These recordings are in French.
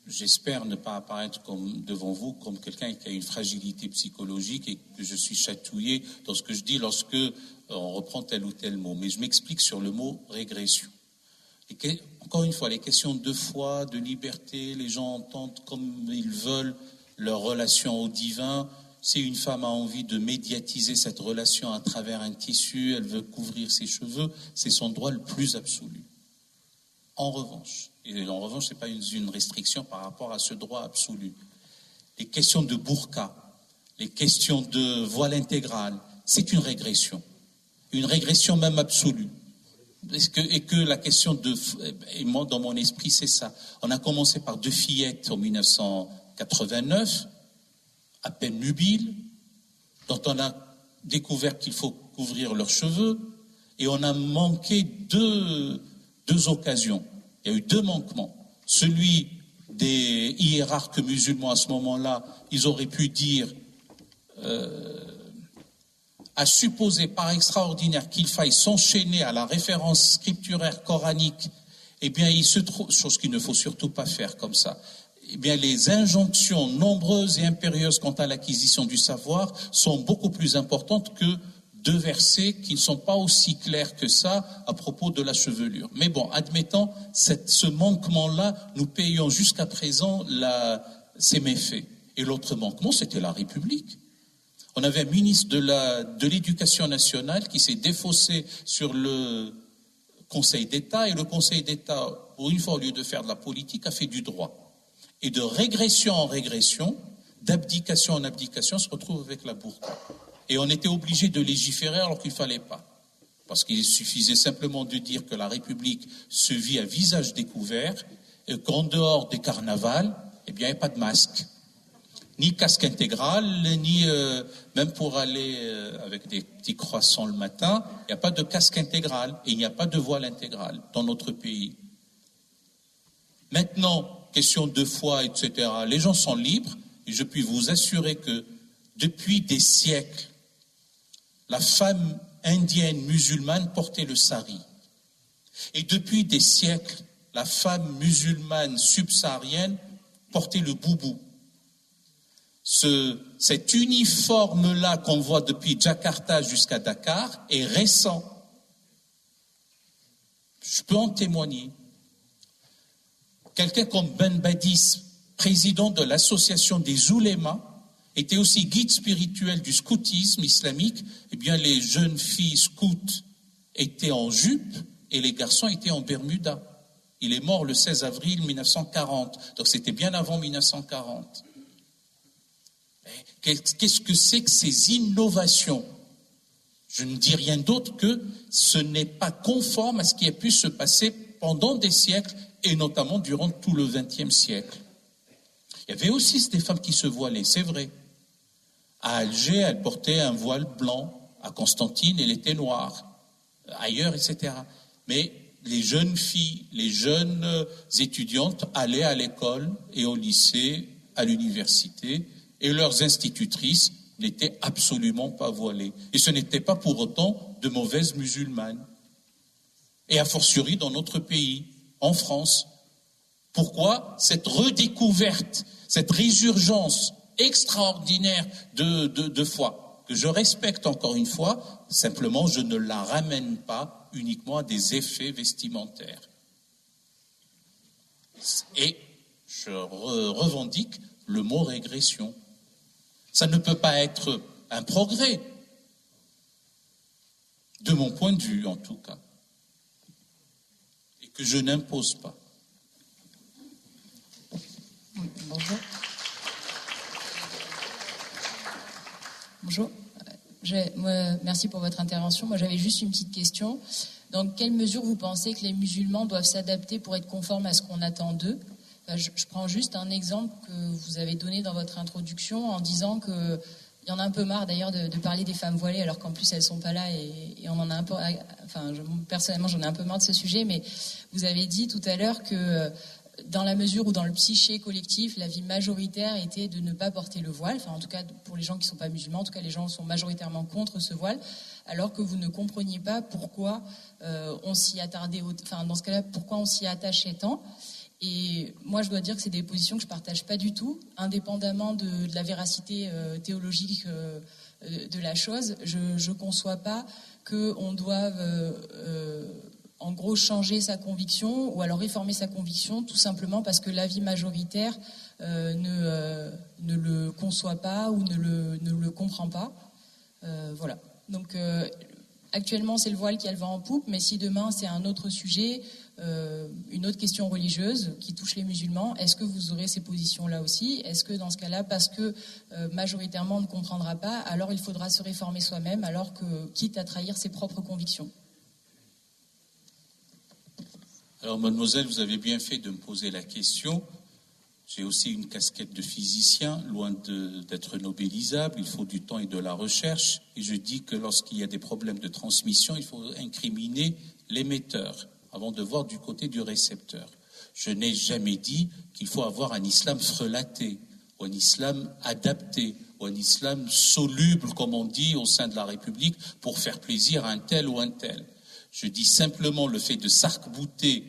J'espère ne pas apparaître devant vous comme quelqu'un qui a une fragilité psychologique et que je suis chatouillé dans ce que je dis lorsque on reprend tel ou tel mot. Mais je m'explique sur le mot régression. Encore une fois, les questions de foi, de liberté, les gens entendent comme ils veulent leur relation au divin. Si une femme a envie de médiatiser cette relation à travers un tissu, elle veut couvrir ses cheveux, c'est son droit le plus absolu. En revanche, ce n'est pas une restriction par rapport à ce droit absolu. Les questions de burqa, les questions de voile intégral, c'est une régression même absolue. Et que la question et moi dans mon esprit c'est ça. On a commencé par 2 fillettes en 1989, à peine nubiles, dont on a découvert qu'il faut couvrir leurs cheveux, et on a manqué deux occasions. Il y a eu 2 manquements. Celui des hiérarques musulmans à ce moment-là, ils auraient pu dire, à supposer par extraordinaire qu'il faille s'enchaîner à la référence scripturaire coranique, eh bien il se trouve, chose qu'il ne faut surtout pas faire comme ça, eh bien les injonctions nombreuses et impérieuses quant à l'acquisition du savoir sont beaucoup plus importantes que 2 versets qui ne sont pas aussi clairs que ça à propos de la chevelure. Mais bon, admettons ce manquement-là, nous payons jusqu'à présent ces méfaits. Et l'autre manquement, c'était la République. On avait un ministre de l'Éducation nationale qui s'est défaussé sur le Conseil d'État, et le Conseil d'État, pour une fois, au lieu de faire de la politique, a fait du droit. Et de régression en régression, d'abdication en abdication, se retrouve avec la burqa. Et on était obligé de légiférer alors qu'il ne fallait pas. Parce qu'il suffisait simplement de dire que la République se vit à visage découvert, et qu'en dehors des carnavals, eh bien, il n'y a pas de masque. Ni casque intégral, ni même pour aller avec des petits croissants le matin, il n'y a pas de casque intégral et il n'y a pas de voile intégral dans notre pays. Maintenant, question de foi, etc., les gens sont libres, et je puis vous assurer que depuis des siècles, la femme indienne musulmane portait le sari. Et depuis des siècles, la femme musulmane subsaharienne portait le boubou. Cet uniforme-là qu'on voit depuis Jakarta jusqu'à Dakar est récent. Je peux en témoigner. Quelqu'un comme Ben Badis, président de l'association des oulémas, était aussi guide spirituel du scoutisme islamique. Eh bien, les jeunes filles scouts étaient en jupe et les garçons étaient en bermuda. Il est mort le 16 avril 1940, donc c'était bien avant 1940. Qu'est-ce que c'est que ces innovations ? Je ne dis rien d'autre que ce n'est pas conforme à ce qui a pu se passer pendant des siècles, et notamment durant tout le XXe siècle. Il y avait aussi des femmes qui se voilaient, c'est vrai. À Alger, elle portait un voile blanc. À Constantine, elle était noire. Ailleurs, etc. Mais les jeunes filles, les jeunes étudiantes allaient à l'école et au lycée, à l'université, et leurs institutrices n'étaient absolument pas voilées. Et ce n'était pas pour autant de mauvaises musulmanes. Et a fortiori dans notre pays, en France. Pourquoi cette redécouverte, cette résurgence extraordinaire de foi, que je respecte encore une fois, simplement je ne la ramène pas uniquement à des effets vestimentaires. Et je revendique le mot régression. Ça ne peut pas être un progrès, de mon point de vue en tout cas, et que je n'impose pas. Bonjour. Bonjour. Merci pour votre intervention. Moi, j'avais juste une petite question. Dans quelle mesure vous pensez que les musulmans doivent s'adapter pour être conformes à ce qu'on attend d'eux ? Je prends juste un exemple que vous avez donné dans votre introduction en disant qu'il y en a un peu marre d'ailleurs de parler des femmes voilées alors qu'en plus elles ne sont pas là et on en a un peu... personnellement, j'en ai un peu marre de ce sujet, mais vous avez dit tout à l'heure que dans la mesure où dans le psyché collectif, la vie majoritaire était de ne pas porter le voile, enfin en tout cas pour les gens qui ne sont pas musulmans, en tout cas les gens sont majoritairement contre ce voile, alors que vous ne compreniez pas pourquoi on s'y attardait, dans ce cas-là, pourquoi on s'y attachait tant. Et moi, je dois dire que c'est des positions que je ne partage pas du tout, indépendamment de la véracité théologique de la chose. Je ne conçois pas qu'on doive, en gros, changer sa conviction ou alors réformer sa conviction, tout simplement parce que l'avis majoritaire ne le conçoit pas ou ne le comprend pas. Voilà. Donc, actuellement, c'est le voile qui a le vent en poupe, mais si demain, c'est un autre sujet, une autre question religieuse qui touche les musulmans, est-ce que vous aurez ces positions-là aussi? Est-ce que dans ce cas-là, parce que majoritairement on ne comprendra pas, alors il faudra se réformer soi-même, alors que quitte à trahir ses propres convictions? Alors, mademoiselle, vous avez bien fait de me poser la question. J'ai aussi une casquette de physicien, loin d'être nobélisable. Il faut du temps et de la recherche. Et je dis que lorsqu'il y a des problèmes de transmission, il faut incriminer l'émetteur avant de voir du côté du récepteur. Je n'ai jamais dit qu'il faut avoir un islam frelaté, ou un islam adapté, ou un islam soluble, comme on dit au sein de la République, pour faire plaisir à un tel ou un tel. Je dis simplement le fait de s'arc-bouter.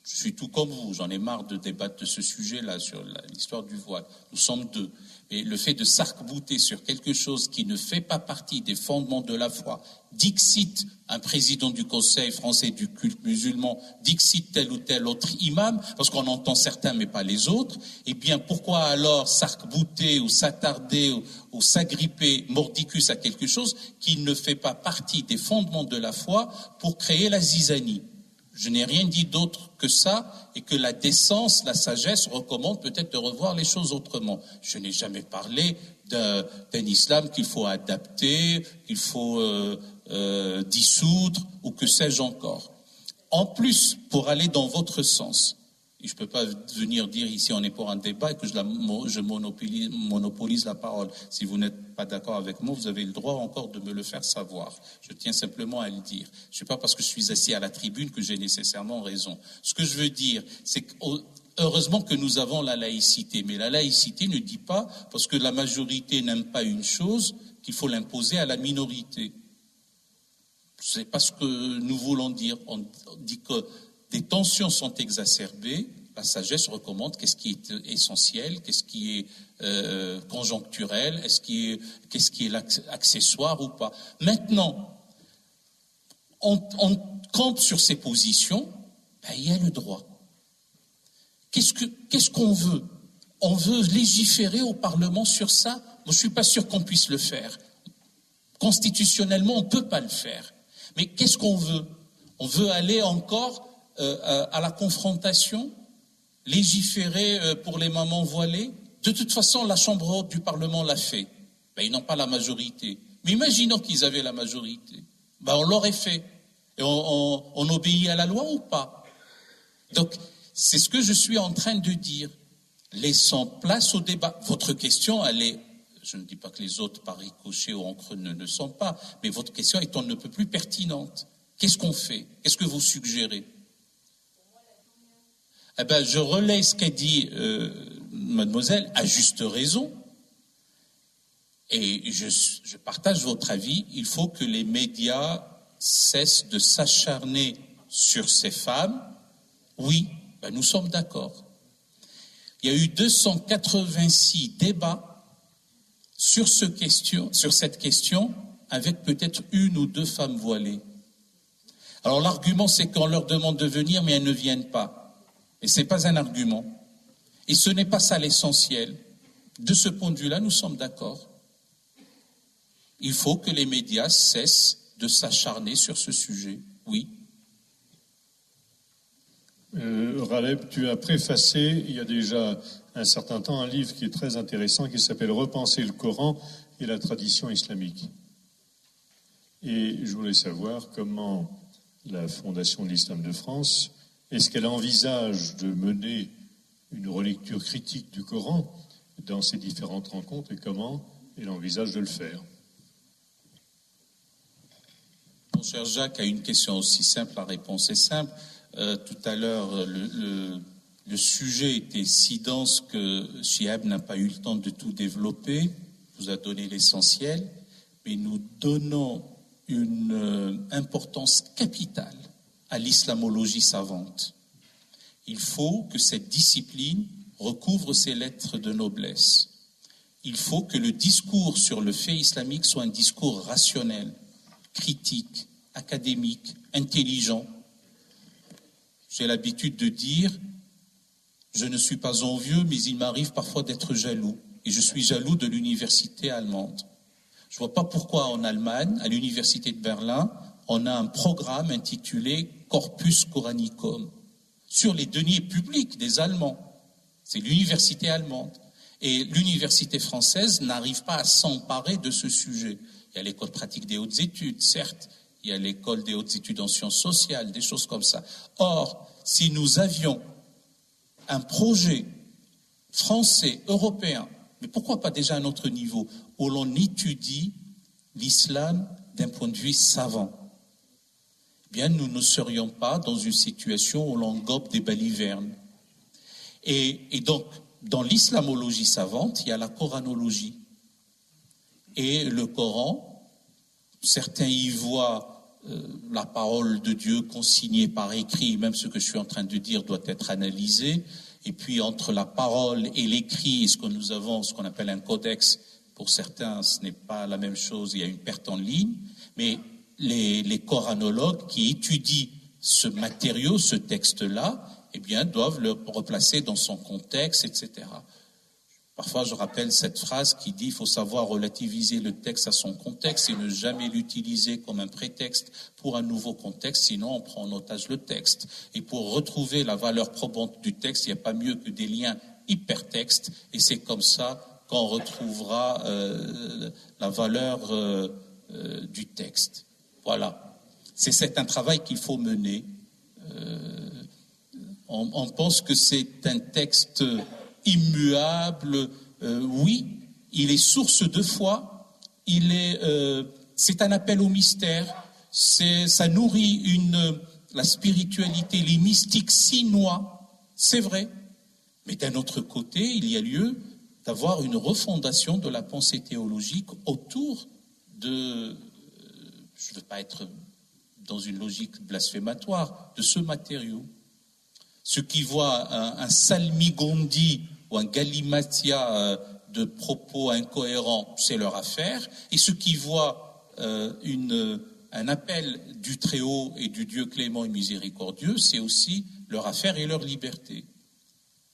Je suis tout comme vous, j'en ai marre de débattre de ce sujet-là sur l'histoire du voile. Nous sommes deux. Et le fait de s'arc-bouter sur quelque chose qui ne fait pas partie des fondements de la foi, dixit un président du Conseil français du culte musulman, dixit tel ou tel autre imam, parce qu'on entend certains mais pas les autres, eh bien pourquoi alors s'arc-bouter ou s'attarder ou s'agripper mordicus à quelque chose qui ne fait pas partie des fondements de la foi pour créer la zizanie? Je n'ai rien dit d'autre que ça, et que la décence, la sagesse recommande peut-être de revoir les choses autrement. Je n'ai jamais parlé d'un islam qu'il faut adapter, qu'il faut dissoudre, ou que sais-je encore. En plus, pour aller dans votre sens, et je ne peux pas venir dire ici on est pour un débat et que je monopolise la parole. Si vous n'êtes pas d'accord avec moi, vous avez le droit encore de me le faire savoir. Je tiens simplement à le dire. Ce n'est pas parce que je suis assis à la tribune que j'ai nécessairement raison. Ce que je veux dire, c'est que heureusement que nous avons la laïcité, mais la laïcité ne dit pas, parce que la majorité n'aime pas une chose, qu'il faut l'imposer à la minorité. Ce n'est pas ce que nous voulons dire. On dit que des tensions sont exacerbées, la sagesse recommande qu'est-ce qui est essentiel, qu'est-ce qui est conjoncturel, qu'est-ce qui est accessoire ou pas. Maintenant, on campe sur ces positions, il y a le droit. Qu'est-ce qu'on veut? On veut légiférer au Parlement sur ça? Moi, je ne suis pas sûr qu'on puisse le faire. Constitutionnellement, on ne peut pas le faire. Mais qu'est-ce qu'on veut? On veut aller encore à la confrontation, légiférer pour les mamans voilées. De toute façon, la Chambre haute du Parlement l'a fait. Ils n'ont pas la majorité. Mais imaginons qu'ils avaient la majorité. On l'aurait fait. Et on obéit à la loi ou pas? Donc, c'est ce que je suis en train de dire. Laissons place au débat. Votre question, elle est... Je ne dis pas que les autres, par ricochet ou en creux, ne le sont pas, mais votre question est on ne peut plus pertinente. Qu'est-ce qu'on fait? Qu'est-ce que vous suggérez? Je relaie ce qu'a dit mademoiselle, à juste raison, et je partage votre avis. Il faut que les médias cessent de s'acharner sur ces femmes. Oui, nous sommes d'accord. Il y a eu 286 débats sur cette question, avec peut-être une ou deux femmes voilées. Alors l'argument, c'est qu'on leur demande de venir, mais elles ne viennent pas. Et ce n'est pas un argument. Et ce n'est pas ça l'essentiel. De ce point de vue-là, nous sommes d'accord. Il faut que les médias cessent de s'acharner sur ce sujet. Oui. Raleb, tu as préfacé, il y a déjà un certain temps, un livre qui est très intéressant, qui s'appelle « Repenser le Coran et la tradition islamique ». Et je voulais savoir comment la Fondation de l'Islam de France, est-ce qu'elle envisage de mener une relecture critique du Coran dans ces différentes rencontres et comment elle envisage de le faire? Mon cher Jacques a une question aussi simple, la réponse est simple. Tout à l'heure, le sujet était si dense que Chihab n'a pas eu le temps de tout développer, vous a donné l'essentiel, mais nous donnons une importance capitale à l'islamologie savante. il faut que cette discipline recouvre ses lettres de noblesse. Il faut que le discours sur le fait islamique soit un discours rationnel, critique, académique, intelligent. J'ai l'habitude de dire, je ne suis pas envieux, mais il m'arrive parfois d'être jaloux. Et je suis jaloux de l'université allemande. Je ne vois pas pourquoi en Allemagne, à l'université de Berlin, on a un programme intitulé Corpus Coranicum sur les deniers publics des Allemands. C'est l'université allemande. Et l'université française n'arrive pas à s'emparer de ce sujet. Il y a l'école pratique des hautes études, certes. Il y a l'école des hautes études en sciences sociales, des choses comme ça. Or, si nous avions un projet français, européen, mais pourquoi pas déjà à notre niveau, où l'on étudie l'islam d'un point de vue savant, eh bien, nous ne serions pas dans une situation où l'on gobe des balivernes. Et donc, dans l'islamologie savante, il y a la coranologie. Et le Coran, certains y voient la parole de Dieu consignée par écrit, même ce que je suis en train de dire doit être analysé. Et puis entre la parole et l'écrit, ce que nous avons, ce qu'on appelle un codex, pour certains ce n'est pas la même chose, il y a une perte en ligne, mais les coranologues qui étudient ce matériau, ce texte-là, eh bien, doivent le replacer dans son contexte, etc. Parfois, je rappelle cette phrase qui dit « il faut savoir relativiser le texte à son contexte et ne jamais l'utiliser comme un prétexte pour un nouveau contexte, sinon on prend en otage le texte. Et pour retrouver la valeur probante du texte, il n'y a pas mieux que des liens hypertextes, et c'est comme ça qu'on retrouvera la valeur du texte. » Voilà. C'est un travail qu'il faut mener. On pense que c'est un texte immuable, oui, il est source de foi, c'est un appel au mystère, ça nourrit la spiritualité, les mystiques sinois, c'est vrai, mais d'un autre côté, il y a lieu d'avoir une refondation de la pensée théologique autour de, je ne veux pas être dans une logique blasphématoire, de ce matériau. Ceux qui voient un salmigondi ou un galimatia de propos incohérents, c'est leur affaire. Et ceux qui voient un appel du Très-Haut et du Dieu clément et miséricordieux, c'est aussi leur affaire et leur liberté.